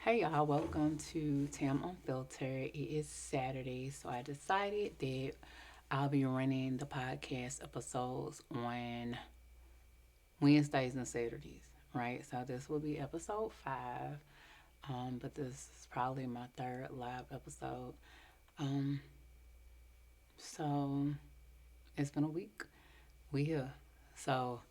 Hey y'all, welcome to Tam Unfiltered. It is Saturday, so I decided that I'll be running the podcast episodes on Wednesdays and Saturdays, right? So this will be episode 5, but this is probably my third live episode. Um, so it's been a week. We here. So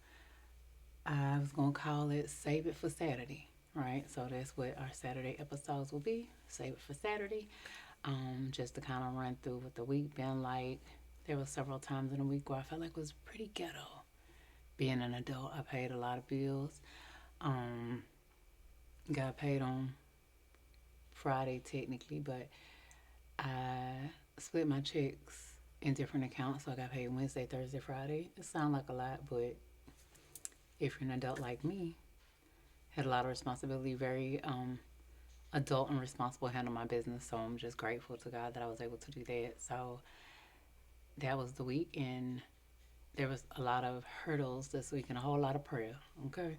I was gonna call it Save It for Saturday, right? So that's what our Saturday episodes will be. Save it for Saturday. Just to kind of run through what the week been like. There were several times in the week where I felt like it was pretty ghetto. Being an adult, I paid a lot of bills. Um, got paid on Friday technically, but I split my checks in different accounts, so I got paid Wednesday, Thursday, Friday. It sounds like a lot, but if you're an adult like me, had a lot of responsibility, very adult and responsible handle my business. So I'm just grateful to God that I was able to do that. So that was the week, and there was a lot of hurdles this week and a whole lot of prayer. Okay.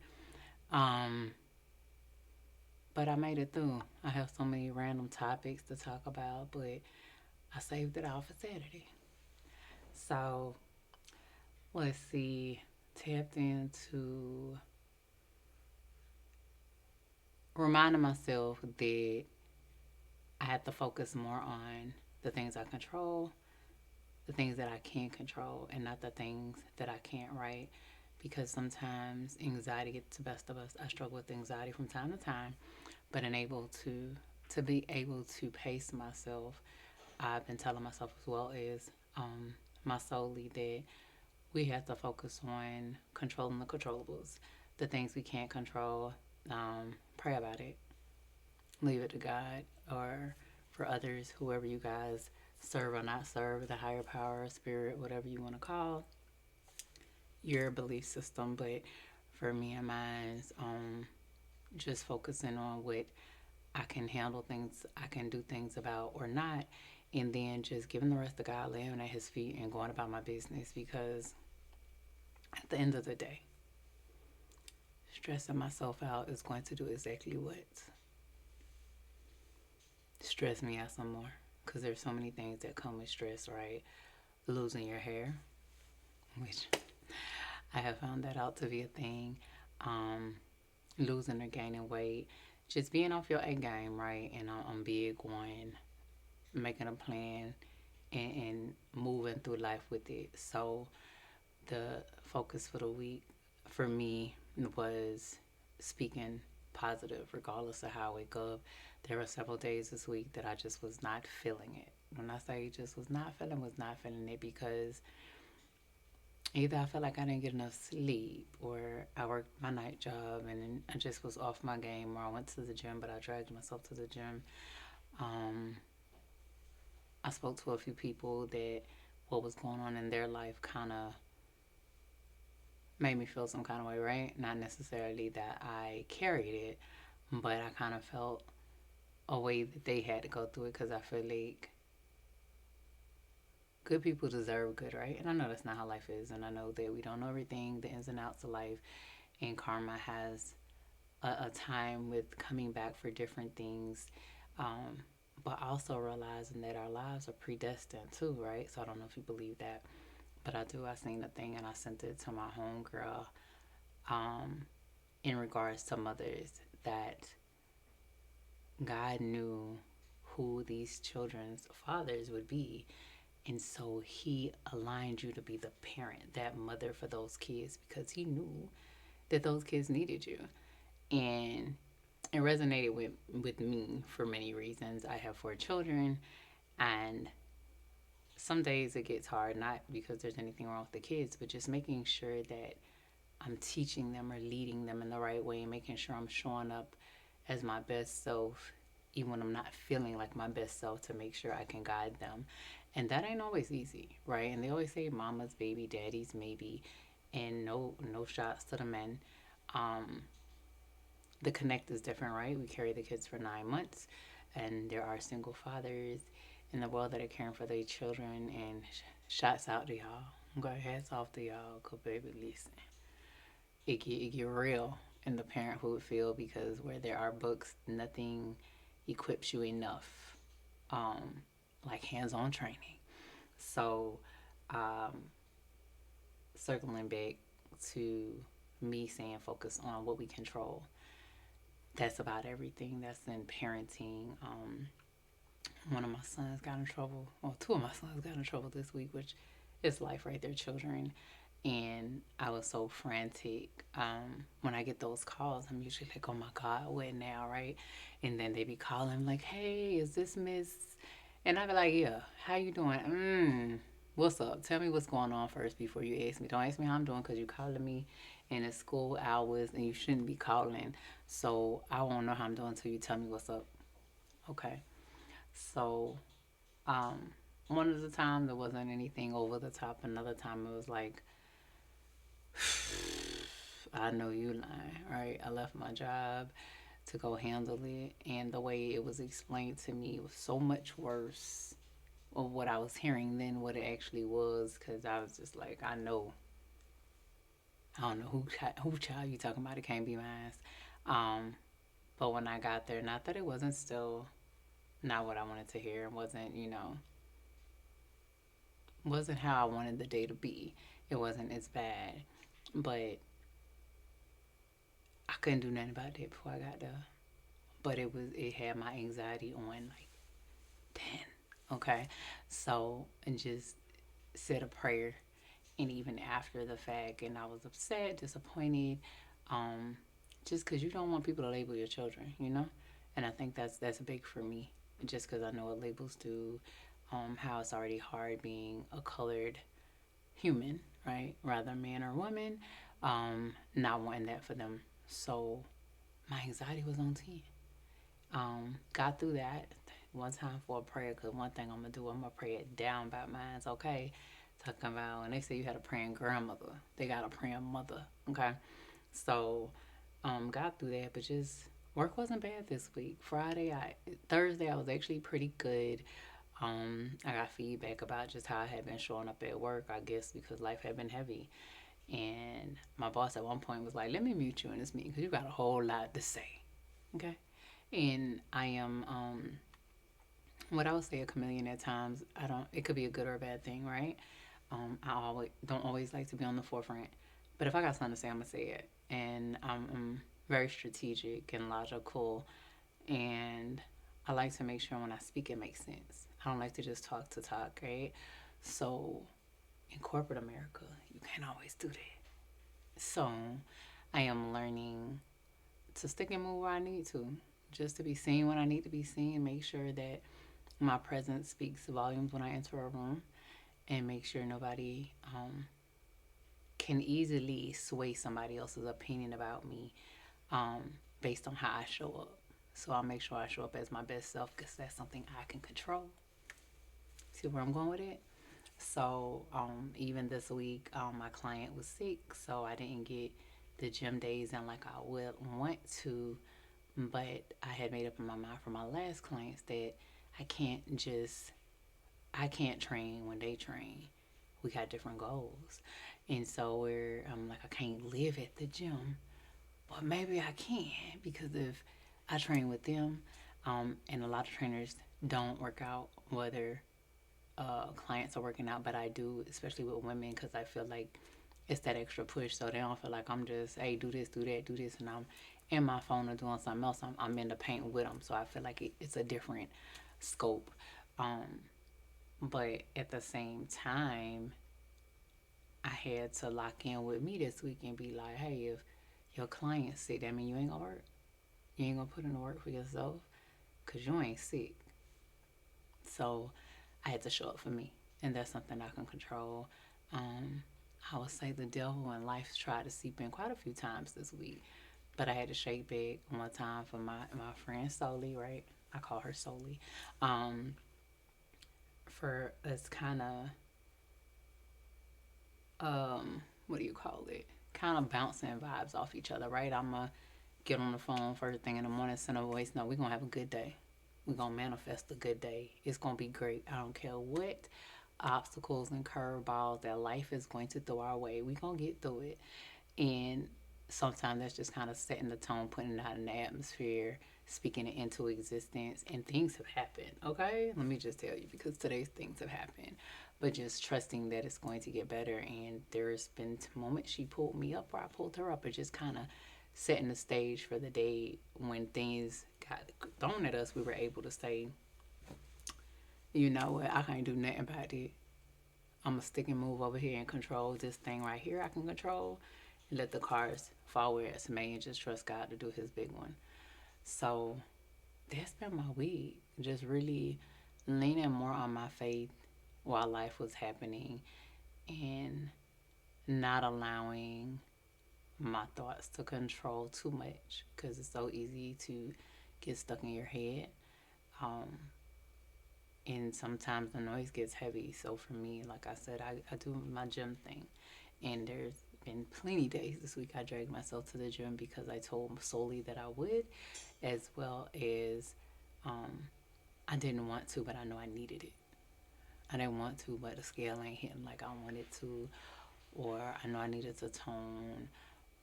Um, but I made it through. I have so many random topics to talk about, but I saved it all for Saturday. So let's see. Tapped into reminding myself that I have to focus more on the things I control, the things that I can control, and not the things that I can't, right? Because sometimes anxiety gets the best of us. I struggle with anxiety from time to time, but unable to be able to pace myself. I've been telling myself as well as my solely that we have to focus on controlling the controllables, the things we can't control. Pray about it, leave it to God or for others, whoever you guys serve or not serve, the higher power, spirit, whatever you want to call your belief system. But for me and mine, just focusing on what I can handle things, I can do things about or not, and then just giving the rest to God, laying at His feet, and going about my business. Because at the end of the day, stressing myself out is going to do exactly what? Stress me out some more. Because there's so many things that come with stress, right? Losing your hair, which I have found that out to be a thing. Um, Losing or gaining weight, just being off your A game, right? And I'm big on making a plan and moving through life with it. So the focus for the week for me was speaking positive, regardless of how I wake up. There were several days this week that I just was not feeling it. When I say just was not feeling it because either I felt like I didn't get enough sleep or I worked my night job and I just was off my game, or I went to the gym but I dragged myself to the gym. Um, I spoke to a few people that what was going on in their life kind of made me feel some kind of way, right? Not necessarily that I carried it, but I kind of felt a way that they had to go through it because I feel like good people deserve good, right? And I know that's not how life is, and I know that we don't know everything, the ins and outs of life, and karma has a time with coming back for different things. Um, but also realizing that our lives are predestined too, right? So I don't know if you believe that, but I do. I seen the thing and I sent it to my homegirl um, in regards to mothers that God knew who these children's fathers would be. And so he aligned you to be the parent, that mother for those kids, because he knew that those kids needed you. And it resonated with me for many reasons. I have 4 children, and some days it gets hard, not because there's anything wrong with the kids, but just making sure that I'm teaching them or leading them in the right way and making sure I'm showing up as my best self, even when I'm not feeling like my best self, to make sure I can guide them. And that ain't always easy, right? And they always say mama's baby, daddy's maybe, and no shots to the men. Um, the connect is different, right? We carry the kids for 9 months, and there are single fathers in the world that are caring for their children. And shots out to y'all. Okay, hats off to y'all, cause baby, listen, it get real. in the parenthood field because where there are books, nothing equips you enough, um, like hands-on training. So, um, circling back to me saying focus on what we control. That's about everything. That's in parenting. One of my sons got in trouble. Well, two of my sons got in trouble this week, which is life, right? They're children. And I was so frantic. When I get those calls, I'm usually like, oh my God, what now, right? And then they be calling like, hey, is this Miss? And I be like, yeah, how you doing? What's up? Tell me what's going on first before you ask me. Don't ask me how I'm doing because you calling me in the school hours and you shouldn't be calling. So I won't know how I'm doing until you tell me what's up. Okay. So um, one of the times there wasn't anything over the top. Another time it was like, I know you lying, right? I left my job to go handle it, and the way it was explained to me was so much worse of what I was hearing than what it actually was. Because I was just like, I don't know who child you talking about. It can't be mine. Um, but when I got there, not that it wasn't still not what I wanted to hear. It wasn't, wasn't how I wanted the day to be. It wasn't as bad, but I couldn't do nothing about that before I got there. But it had my anxiety on like 10. Okay, so and just said a prayer, and even after the fact, and I was upset, disappointed, um, just because you don't want people to label your children. And I think that's big for me, just because I know what labels do, how it's already hard being a colored human, right? Rather man or woman, not wanting that for them. So my anxiety was on 10. Got through that one time for a prayer because one thing I'm gonna do, I'm gonna pray it down about mine's okay. Talking about when they say you had a praying grandmother, they got a praying mother. Okay, so got through that, but just work wasn't bad this week. Thursday I was actually pretty good. I got feedback about just how I had been showing up at work, I guess because life had been heavy. And my boss at one point was like, let me mute you in this meeting because you got a whole lot to say. Okay. And I am, what I would say, a chameleon at times. I don't, it could be a good or a bad thing, right? I always don't always like to be on the forefront. But if I got something to say, I'm going to say it. And I'm very strategic and logical. And I like to make sure when I speak, it makes sense. I don't like to just talk to talk, right? So in corporate America, you can't always do that. So I am learning to stick and move where I need to, just to be seen when I need to be seen. Make sure that my presence speaks volumes when I enter a room, and make sure nobody can easily sway somebody else's opinion about me based on how I show up. So I'll make sure I show up as my best self because that's something I can control. See where I'm going with it? So even this week, my client was sick, so I didn't get the gym days in like I would want to. But I had made up in my mind for my last clients that I can't just I can't train when they train. We got different goals, and so we're I'm like I can't live at the gym, but maybe I can because if I train with them, and a lot of trainers don't work out whether clients are working out, but I do, especially with women, because I feel like it's that extra push. So they don't feel like I'm just, hey, do this, do that, do this, and I'm in my phone or doing something else. I'm in the paint with them. So I feel like it's a different scope. Um, but at the same time, I had to lock in with me this week and be like, hey, if your client's sick, that mean you ain't gonna work. You ain't gonna put in the work for yourself because you ain't sick. So I had to show up for me, and that's something I can control. Um, I would say the devil and life tried to seep in quite a few times this week, but I had to shake back one time for my friend Soli, right? I call her Soli. Um, for us kind of what do you call it? Kind of bouncing vibes off each other, right? I'm gonna get on the phone first thing in the morning, send a voice note. We're gonna have a good day. We're gonna manifest a good day. It's gonna be great. I don't care what obstacles and curveballs that life is going to throw our way. We're gonna get through it. And sometimes that's just kind of setting the tone, putting it out in the atmosphere, speaking it into existence, and things have happened. Okay, let me just tell you, because today's things have happened, but just trusting that it's going to get better. And there's been moments she pulled me up or I pulled her up, or just kind of setting the stage for the day when things got thrown at us. We were able to say, you know what, I can't do nothing about it. I'm gonna stick and move over here and control this thing right here. I can control, and let the cards fall where it's may, and just trust God to do His big one. So that's been my week. Just really leaning more on my faith while life was happening, and not allowing my thoughts to control too much, because it's so easy to get stuck in your head. Um, and sometimes the noise gets heavy. So for me, like I said, I do my gym thing, and there's been plenty days this week I dragged myself to the gym because I told solely that I would, as well as um, I didn't want to, but I know I needed it. I didn't want to, but the scale ain't hitting like I wanted to, or I know I needed to tone,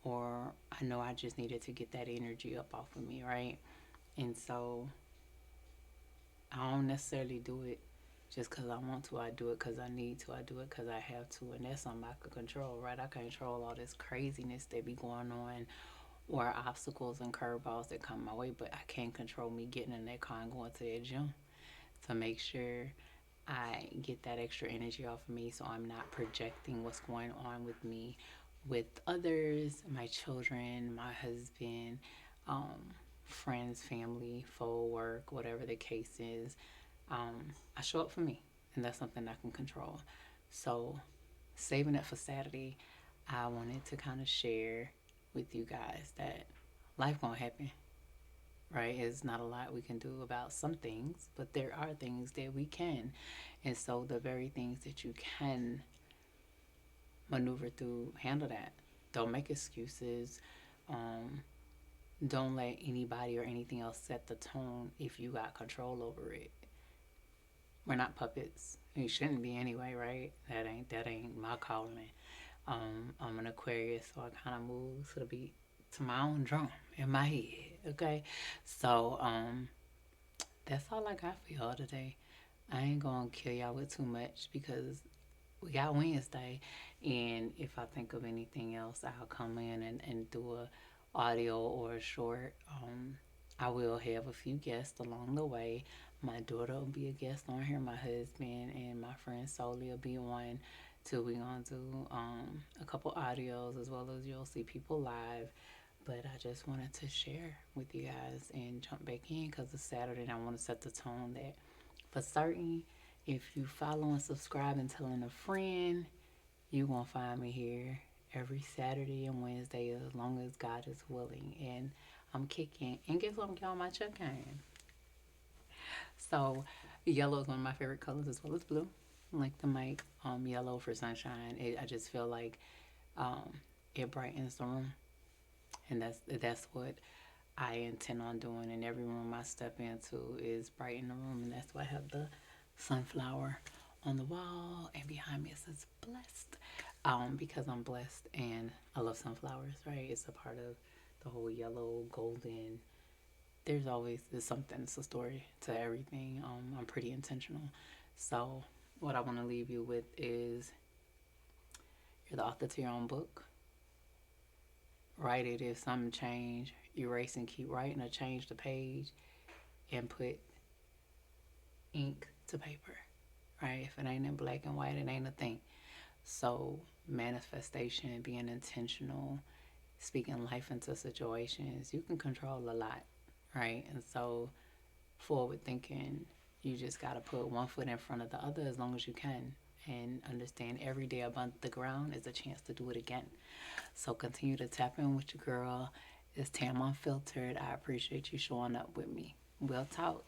or I know I just needed to get that energy up off of me, right? And so I don't necessarily do it just because I want to. I do it because I need to. I do it because I have to. And that's something I can control, right? I control all this craziness that be going on, or obstacles and curveballs that come my way, but I can't control me getting in that car and going to that gym to make sure I get that extra energy off of me, so I'm not projecting what's going on with me with others, my children, my husband, um, friends, family, full work, whatever the case is. I show up for me, and that's something I can control. So, saving it for Saturday, I wanted to kind of share with you guys that life gonna happen, right? It's not a lot we can do about some things, but there are things that we can. And so the very things that you can maneuver through, handle that. Don't make excuses. Um, don't let anybody or anything else set the tone if you got control over it. We're not puppets. We shouldn't be anyway, right? That ain't my calling. I'm an Aquarius, so I kind of move to the beat, to my own drum in my head. Okay, so that's all I got for y'all today. I ain't gonna kill y'all with too much because we got Wednesday, and if I think of anything else, I'll come in and do a audio or a short. I will have a few guests along the way. My daughter will be a guest on here. My husband and my friend Soli will be on. Too, we gonna do a couple audios, as well as you'll see people live. But I just wanted to share with you guys and jump back in because it's Saturday and I want to set the tone that for certain, if you follow and subscribe and telling a friend, you gonna find me here every Saturday and Wednesday as long as God is willing. And I'm kicking. And guess what? I'm getting on my check in. So yellow is one of my favorite colors, as well as blue. I like the mic yellow for sunshine. I just feel like um, it brightens the room, and that's what I intend on doing. And every room I step into is brighten the room, and that's why I have the sunflower on the wall, and behind me it says blessed, because I'm blessed and I love sunflowers, right? It's a part of the whole yellow golden. There's always something. It's a story to everything. I'm pretty intentional. So what I want to leave you with is you're the author to your own book. Write it if something change. Erase and keep writing, or change the page and put ink to paper. Right? If it ain't in black and white, it ain't a thing. So manifestation, being intentional, speaking life into situations, you can control a lot, right? And so forward thinking, you just got to put one foot in front of the other as long as you can, and understand every day above the ground is a chance to do it again. So continue to tap in with your girl. It's Tam Unfiltered. I appreciate you showing up with me. We'll talk.